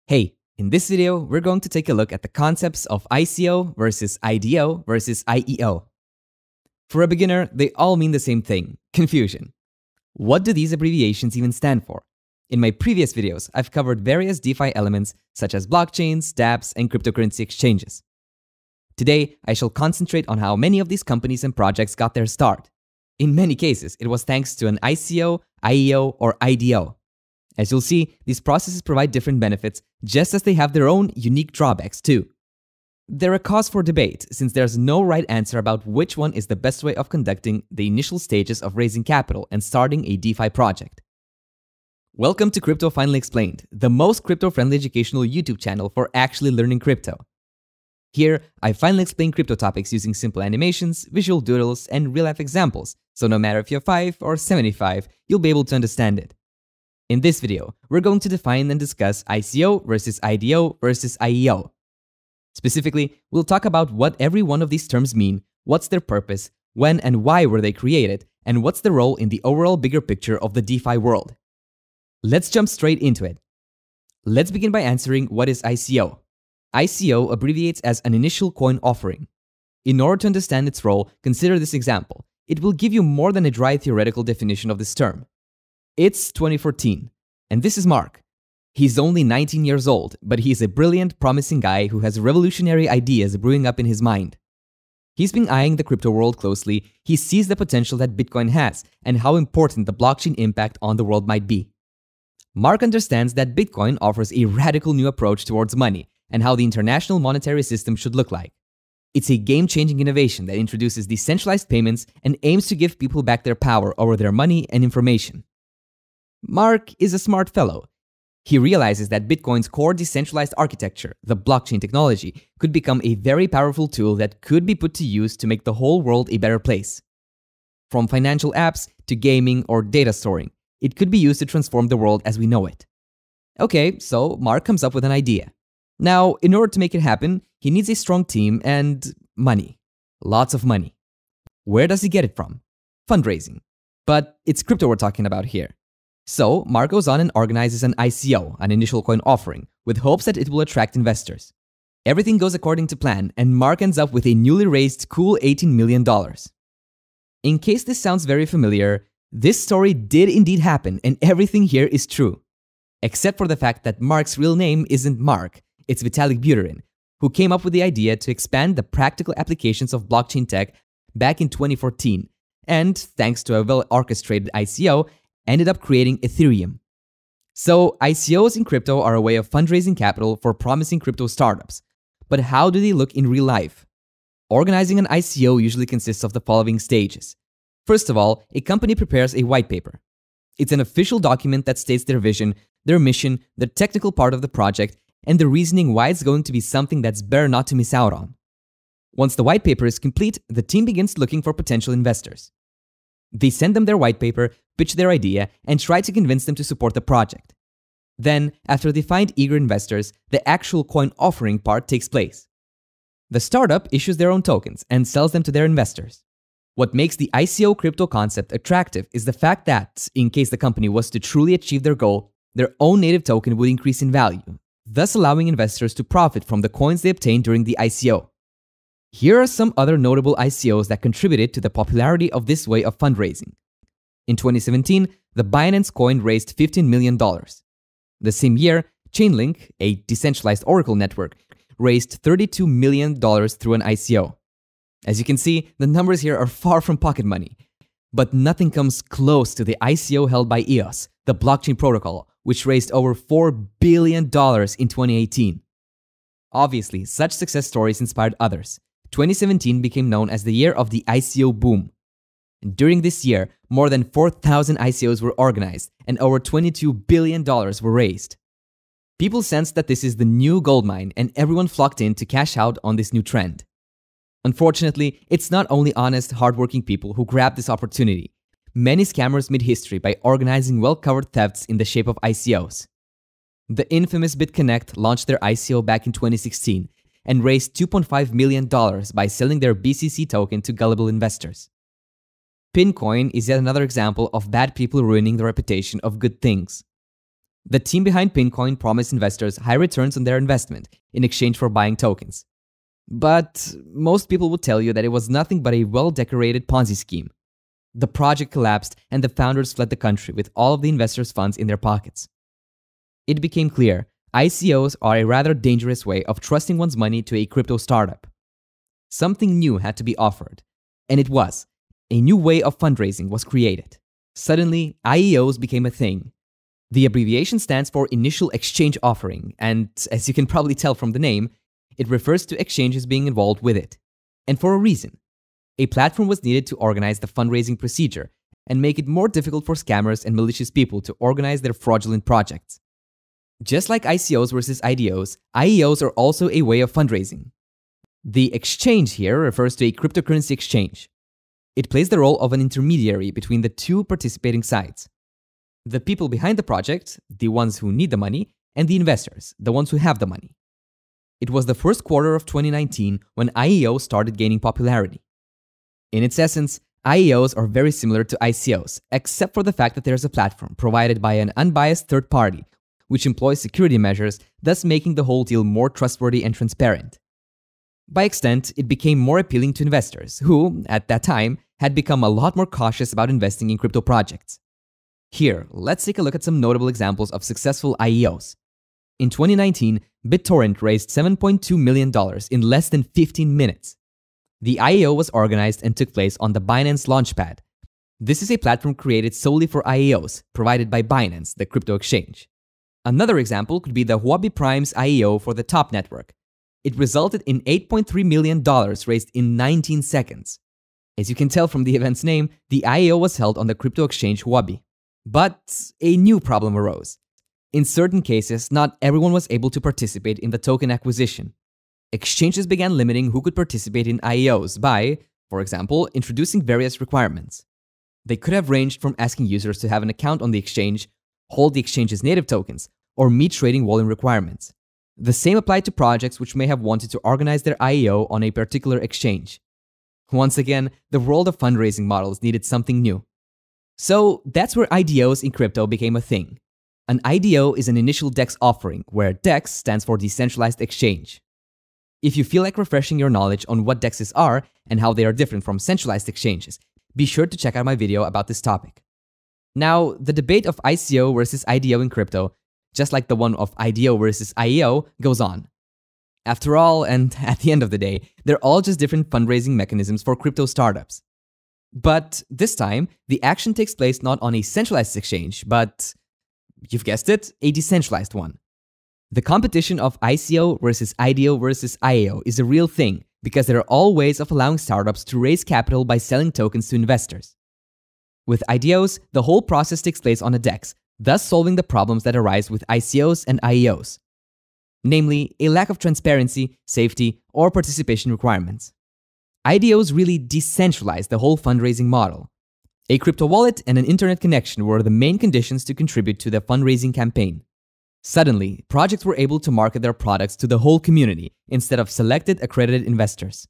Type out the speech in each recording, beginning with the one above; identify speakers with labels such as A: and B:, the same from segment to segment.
A: Hey, in this video, we're going to take a look at the concepts of ICO versus IDO versus IEO. For a beginner, they all mean the same thing: confusion. What do these abbreviations even stand for? In my previous videos, I've covered various DeFi elements such as blockchains, dApps, and cryptocurrency exchanges. Today, I shall concentrate on how many of these companies and projects got their start. In many cases, it was thanks to an ICO, IEO, or IDO. As you'll see, these processes provide different benefits, just as they have their own unique drawbacks too. They're a cause for debate, since there's no right answer about which one is the best way of conducting the initial stages of raising capital and starting a DeFi project. Welcome to Crypto Finally Explained, the most crypto-friendly educational YouTube channel for actually learning crypto. Here, I finally explain crypto topics using simple animations, visual doodles, and real-life examples, so no matter if you're 5 or 75, you'll be able to understand it. In this video, we're going to define and discuss ICO versus IDO versus IEO. Specifically, we'll talk about what every one of these terms mean, what's their purpose, when and why were they created, and what's their role in the overall bigger picture of the DeFi world. Let's jump straight into it. Let's begin by answering what is ICO. ICO abbreviates as an Initial Coin Offering. In order to understand its role, consider this example. It will give you more than a dry theoretical definition of this term. It's 2014, and this is Mark. He's only 19 years old, but he's a brilliant, promising guy who has revolutionary ideas brewing up in his mind. He's been eyeing the crypto world closely. He sees the potential that Bitcoin has and how important the blockchain impact on the world might be. Mark understands that Bitcoin offers a radical new approach towards money and how the international monetary system should look like. It's a game-changing innovation that introduces decentralized payments and aims to give people back their power over their money and information. Mark is a smart fellow. He realizes that Bitcoin's core decentralized architecture, the blockchain technology, could become a very powerful tool that could be put to use to make the whole world a better place. From financial apps to gaming or data storing, it could be used to transform the world as we know it. Okay, so Mark comes up with an idea. Now, in order to make it happen, he needs a strong team and money. Lots of money. Where does he get it from? Fundraising. But it's crypto we're talking about here. So, Mark goes on and organizes an ICO, an Initial Coin Offering, with hopes that it will attract investors. Everything goes according to plan, and Mark ends up with a newly raised cool $18 million. In case this sounds very familiar, this story did indeed happen, and everything here is true. Except for the fact that Mark's real name isn't Mark, it's Vitalik Buterin, who came up with the idea to expand the practical applications of blockchain tech back in 2014, and thanks to a well-orchestrated ICO, ended up creating Ethereum. So, ICOs in crypto are a way of fundraising capital for promising crypto startups. But how do they look in real life? Organizing an ICO usually consists of the following stages. First of all, a company prepares a white paper. It's an official document that states their vision, their mission, the technical part of the project, and the reasoning why it's going to be something that's better not to miss out on. Once the white paper is complete, the team begins looking for potential investors. They send them their white paper, pitch their idea, and try to convince them to support the project. Then, after they find eager investors, the actual coin offering part takes place. The startup issues their own tokens and sells them to their investors. What makes the ICO crypto concept attractive is the fact that, in case the company was to truly achieve their goal, their own native token would increase in value, thus allowing investors to profit from the coins they obtained during the ICO. Here are some other notable ICOs that contributed to the popularity of this way of fundraising. In 2017, the Binance coin raised $15 million. The same year, Chainlink, a decentralized Oracle network, raised $32 million through an ICO. As you can see, the numbers here are far from pocket money. But nothing comes close to the ICO held by EOS, the blockchain protocol, which raised over $4 billion in 2018. Obviously, such success stories inspired others. 2017 became known as the year of the ICO boom. During this year, more than 4,000 ICOs were organized and over $22 billion were raised. People sensed that this is the new goldmine and everyone flocked in to cash out on this new trend. Unfortunately, it's not only honest, hardworking people who grabbed this opportunity. Many scammers made history by organizing well-covered thefts in the shape of ICOs. The infamous BitConnect launched their ICO back in 2016 and raised $2.5 million by selling their BCC token to gullible investors. Pincoin is yet another example of bad people ruining the reputation of good things. The team behind Pincoin promised investors high returns on their investment in exchange for buying tokens. But most people would tell you that it was nothing but a well-decorated Ponzi scheme. The project collapsed and the founders fled the country with all of the investors' funds in their pockets. It became clear ICOs are a rather dangerous way of trusting one's money to a crypto startup. Something new had to be offered, and it was. A new way of fundraising was created. Suddenly, IEOs became a thing. The abbreviation stands for Initial Exchange Offering, and as you can probably tell from the name, it refers to exchanges being involved with it. And for a reason. A platform was needed to organize the fundraising procedure and make it more difficult for scammers and malicious people to organize their fraudulent projects. Just like ICOs versus IDOs, IEOs are also a way of fundraising. The exchange here refers to a cryptocurrency exchange. It plays the role of an intermediary between the two participating sides. The people behind the project, the ones who need the money, and the investors, the ones who have the money. It was the first quarter of 2019 when IEO started gaining popularity. In its essence, IEOs are very similar to ICOs, except for the fact that there's a platform provided by an unbiased third party, which employs security measures, thus making the whole deal more trustworthy and transparent. By extent, it became more appealing to investors who, at that time, had become a lot more cautious about investing in crypto projects. Here, let's take a look at some notable examples of successful IEOs. In 2019, BitTorrent raised $7.2 million in less than 15 minutes. The IEO was organized and took place on the Binance Launchpad. This is a platform created solely for IEOs, provided by Binance, the crypto exchange. Another example could be the Huobi Prime's IEO for the Top Network. It resulted in $8.3 million raised in 19 seconds. As you can tell from the event's name, the IEO was held on the crypto exchange Huobi. But a new problem arose. In certain cases, not everyone was able to participate in the token acquisition. Exchanges began limiting who could participate in IEOs by, for example, introducing various requirements. They could have ranged from asking users to have an account on the exchange, hold the exchange's native tokens, or meet trading volume requirements. The same applied to projects which may have wanted to organize their IEO on a particular exchange. Once again, the world of fundraising models needed something new. So that's where IDOs in crypto became a thing. An IDO is an Initial DEX Offering, where DEX stands for Decentralized Exchange. If you feel like refreshing your knowledge on what DEXs are and how they are different from centralized exchanges, be sure to check out my video about this topic. Now, the debate of ICO versus IDO in crypto, just like the one of IDO versus IEO, goes on. After all, and at the end of the day, they're all just different fundraising mechanisms for crypto startups. But this time, the action takes place not on a centralized exchange, but, you've guessed it, a decentralized one. The competition of ICO versus IDO versus IEO is a real thing because there are all ways of allowing startups to raise capital by selling tokens to investors. With IDOs, the whole process takes place on a DEX, thus solving the problems that arise with ICOs and IEOs. Namely, a lack of transparency, safety, or participation requirements. IDOs really decentralize the whole fundraising model. A crypto wallet and an internet connection were the main conditions to contribute to the fundraising campaign. Suddenly, projects were able to market their products to the whole community instead of selected accredited investors.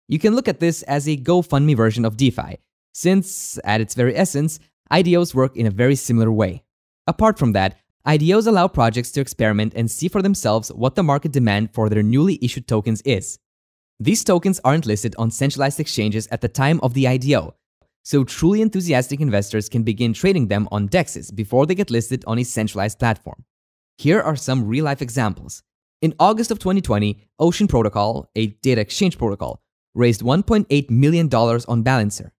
A: You can look at this as a GoFundMe version of DeFi, since, at its very essence, IDOs work in a very similar way. Apart from that, IDOs allow projects to experiment and see for themselves what the market demand for their newly issued tokens is. These tokens aren't listed on centralized exchanges at the time of the IDO, so truly enthusiastic investors can begin trading them on DEXs before they get listed on a centralized platform. Here are some real-life examples. In August of 2020, Ocean Protocol, a data exchange protocol, raised $1.8 million on Balancer.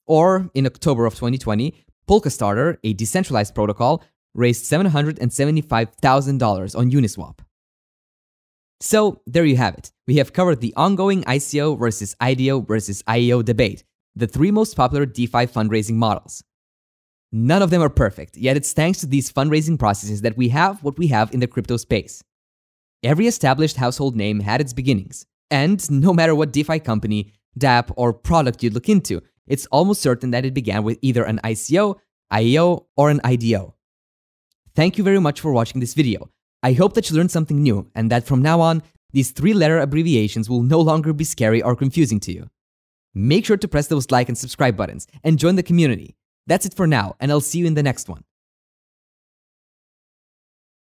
A: Or, in October of 2020, Polkastarter, a decentralized protocol, raised $775,000 on Uniswap. So, there you have it. We have covered the ongoing ICO versus IDO versus IEO debate, the three most popular DeFi fundraising models. None of them are perfect, yet it's thanks to these fundraising processes that we have what we have in the crypto space. Every established household name had its beginnings, and no matter what DeFi company, dApp, or product you look into, it's almost certain that it began with either an ICO, IEO, or an IDO. Thank you very much for watching this video. I hope that you learned something new and that from now on, these three-letter abbreviations will no longer be scary or confusing to you. Make sure to press those like and subscribe buttons and join the community. That's it for now, and I'll see you in the next one.